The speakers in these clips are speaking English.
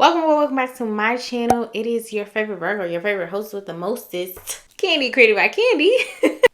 Welcome back to my channel. It is your favorite Virgo, your favorite host with the mostest, Candy, created by Candy.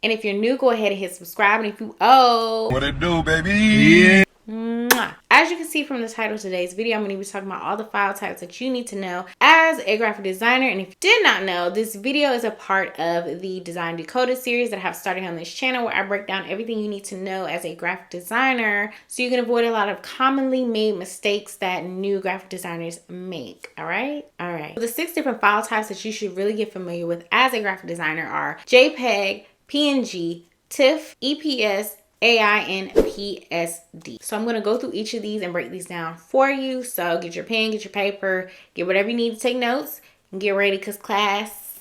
And if you're new, go ahead and hit subscribe. And if you what it do, baby? Yeah. As you can see from the title of today's video, I'm going to be talking about all the file types that you need to know as a graphic designer. And if you did not know, this video is a part of the Design Decoded series that I have started on this channel, where I break down everything you need to know as a graphic designer so you can avoid a lot of commonly made mistakes that new graphic designers make. All right. So the 6 different file types that you should really get familiar with as a graphic designer are JPEG, PNG, TIFF, EPS, AI, and PSD. So I'm going to go through each of these and break these down for you. So get your pen, get your paper, get whatever you need to take notes, and get ready because class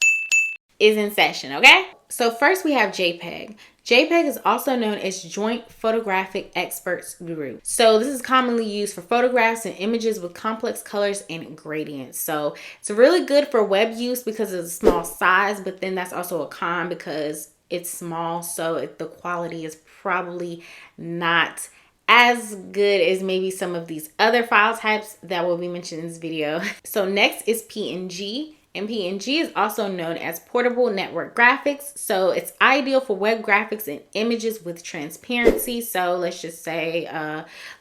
is in session, okay? So first we have JPEG. JPEG is also known as Joint Photographic Experts Group. So this is commonly used for photographs and images with complex colors and gradients. So it's really good for web use because of the small size, but then that's also a con because it's small, so the quality is probably not as good as maybe some of these other file types that will be mentioned in this video. So next is PNG. And PNG is also known as portable network graphics. So it's ideal for web graphics and images with transparency. So let's just say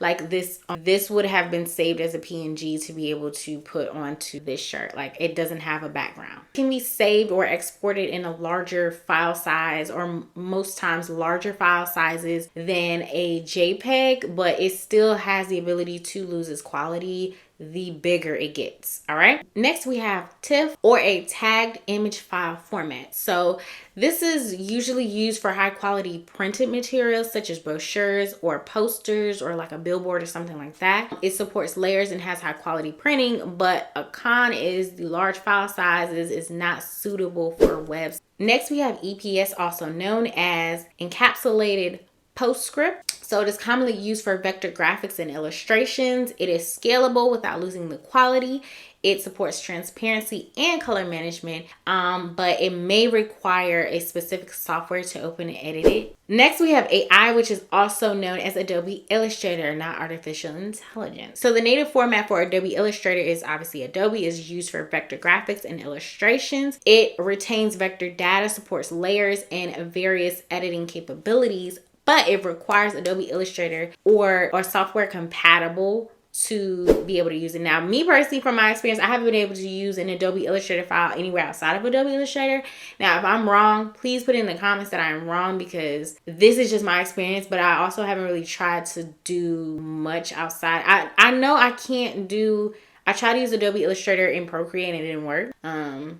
like this would have been saved as a PNG to be able to put onto this shirt. Like it doesn't have a background. It can be saved or exported in a larger file size, or most times larger file sizes than a JPEG, but it still has the ability to lose its quality the bigger it gets. All right, next we have TIFF, or a tagged image file format. So this is usually used for high quality printed materials such as brochures or posters or like a billboard or something like that. It supports layers and has high quality printing, but a con is the large file sizes is not suitable for webs. Next we have EPS, also known as encapsulated postscript. So it is commonly used for vector graphics and illustrations. It is scalable without losing the quality. It supports transparency and color management, but it may require a specific software to open and edit it. Next, we have AI, which is also known as Adobe Illustrator, not artificial intelligence. So the native format for Adobe Illustrator is obviously Adobe, is used for vector graphics and illustrations. It retains vector data, supports layers, and various editing capabilities, but it requires Adobe Illustrator or software compatible to be able to use it. Now, me personally, from my experience, I haven't been able to use an Adobe Illustrator file anywhere outside of Adobe Illustrator. Now, if I'm wrong, please put in the comments that I'm wrong, because this is just my experience, but I also haven't really tried to do much outside. I know I can't do... I tried to use Adobe Illustrator in Procreate and it didn't work.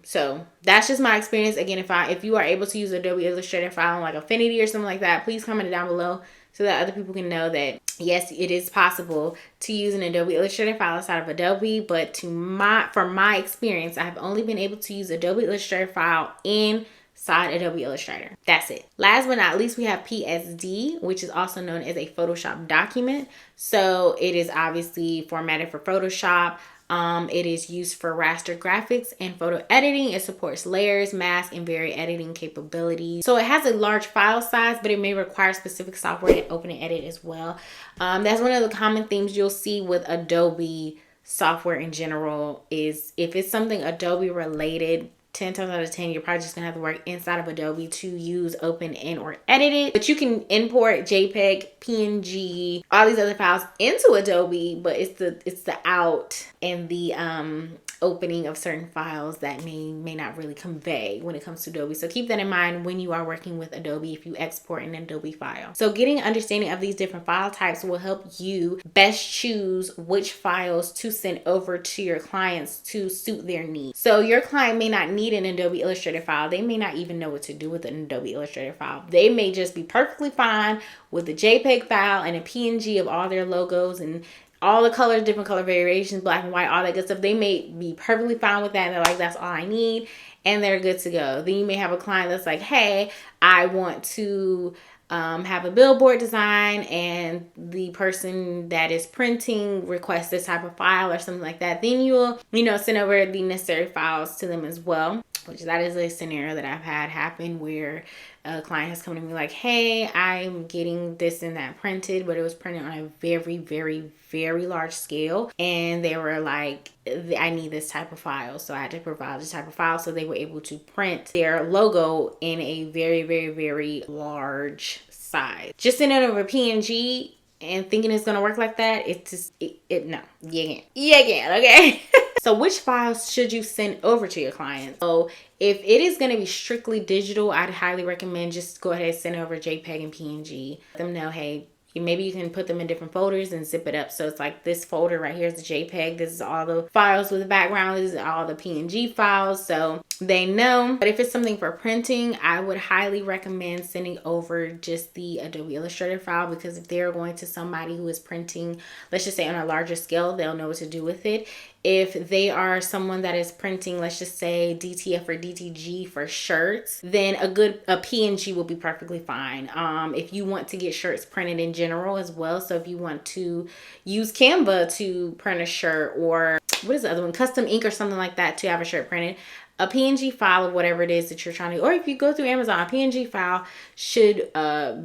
So that's just my experience. Again, if you are able to use Adobe Illustrator file like Affinity or something like that, please comment it down below so that other people can know that yes, it is possible to use an Adobe Illustrator file outside of Adobe. But for my experience, I have only been able to use Adobe Illustrator file inside Adobe Illustrator. That's it. Last but not least, we have PSD, which is also known as a Photoshop document. So it is obviously formatted for Photoshop. It is used for raster graphics and photo editing. It supports layers, masks, and various editing capabilities. So it has a large file size, but it may require specific software to open and edit as well. That's one of the common themes you'll see with Adobe software in general, is if it's something Adobe related, 10 times out of 10, you're probably just gonna have to work inside of Adobe to use, open, and or edit it. But you can import JPEG, PNG, all these other files into Adobe, but it's the out and the opening of certain files that may not really convey when it comes to Adobe. So keep that in mind when you are working with Adobe if you export an Adobe file. So getting an understanding of these different file types will help you best choose which files to send over to your clients to suit their needs. So your client may not need an Adobe Illustrator file. They may not even know what to do with an Adobe Illustrator file. They may just be perfectly fine with a JPEG file and a PNG of all their logos and all the colors, different color variations, black and white, all that good stuff. They may be perfectly fine with that. And they're like, that's all I need. And they're good to go. Then you may have a client that's like, hey, I want to have a billboard design, and the person that is printing requests this type of file or something like that. Then you'll, send over the necessary files to them as well, which that is a scenario that I've had happen where a client has come to me like, hey, I'm getting this and that printed, but it was printed on a very, very, very large scale. And they were like, I need this type of file. So I had to provide this type of file. So they were able to print their logo in a very, very, very large size. Just sending over PNG and thinking it's gonna work like that, it's just, no, you can't, okay? So which files should you send over to your clients? So if it is going to be strictly digital, I'd highly recommend just go ahead and send over JPEG and PNG. Let them know, hey, maybe you can put them in different folders and zip it up. So it's like this folder right here is the JPEG. This is all the files with the background. This is all the PNG files. So they know. But if it's something for printing, I would highly recommend sending over just the Adobe Illustrator file, because if they're going to somebody who is printing, let's just say on a larger scale, they'll know what to do with it. If they are someone that is printing, let's just say DTF or DTG for shirts, then a PNG will be perfectly fine. If you want to get shirts printed in general as well, so if you want to use Canva to print a shirt, or what is the other one, custom ink or something like that to have a shirt printed, a PNG file of whatever it is that you're trying to, or if you go through Amazon, a PNG file should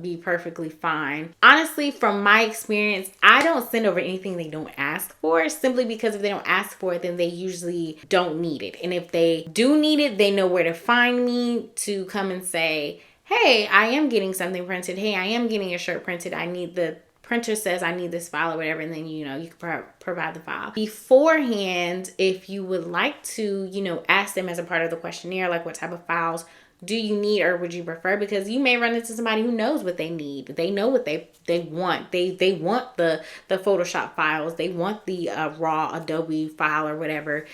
be perfectly fine. Honestly, from my experience, I don't send over anything they don't ask for, simply because if they don't ask for it, then they usually don't need it. And if they do need it, they know where to find me to come and say, hey, I am getting something printed. Hey, I am getting a shirt printed. I need the printer says I need this file or whatever, and then you can provide the file beforehand. If you would like to ask them as a part of the questionnaire, like, what type of files do you need or would you prefer, because you may run into somebody who knows what they need. They know what they want. They want the Photoshop files, they want the raw Adobe file or whatever.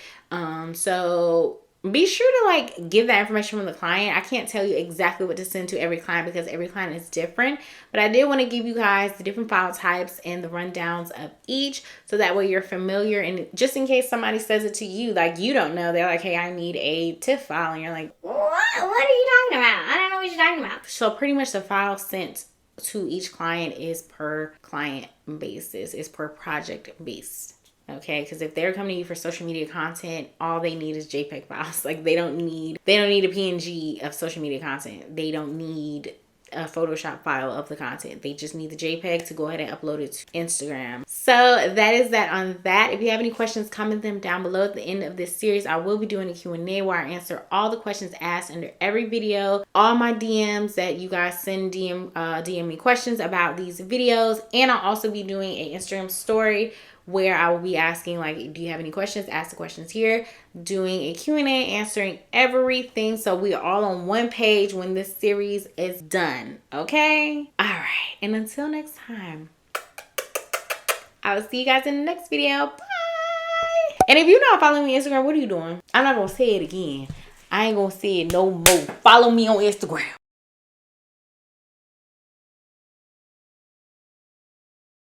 So be sure to give that information from the client. I can't tell you exactly what to send to every client because every client is different, but I did want to give you guys the different file types and the rundowns of each, so that way you're familiar. And just in case somebody says it to you, like, you don't know, they're like, hey, I need a TIFF file, and you're like, what are you talking about? I don't know what you're talking about. So pretty much the file sent to each client is per client basis, is per project based. Okay, because if they're coming to you for social media content, all they need is JPEG files. Like, they don't need a PNG of social media content. They don't need a Photoshop file of the content. They just need the JPEG to go ahead and upload it to Instagram. So that is that on that. If you have any questions, comment them down below. At the end of this series, I will be doing a Q&A where I answer all the questions asked under every video. All my DMs that you guys send, DM me questions about these videos. And I'll also be doing an Instagram story where I will be asking, like, do you have any questions? Ask the questions here. Doing a Q&A, answering everything, so we are all on one page when this series is done. Okay? All right. And until next time, I will see you guys in the next video. Bye. And if you're not following me on Instagram, what are you doing? I'm not going to say it again. I ain't going to say it no more. Follow me on Instagram.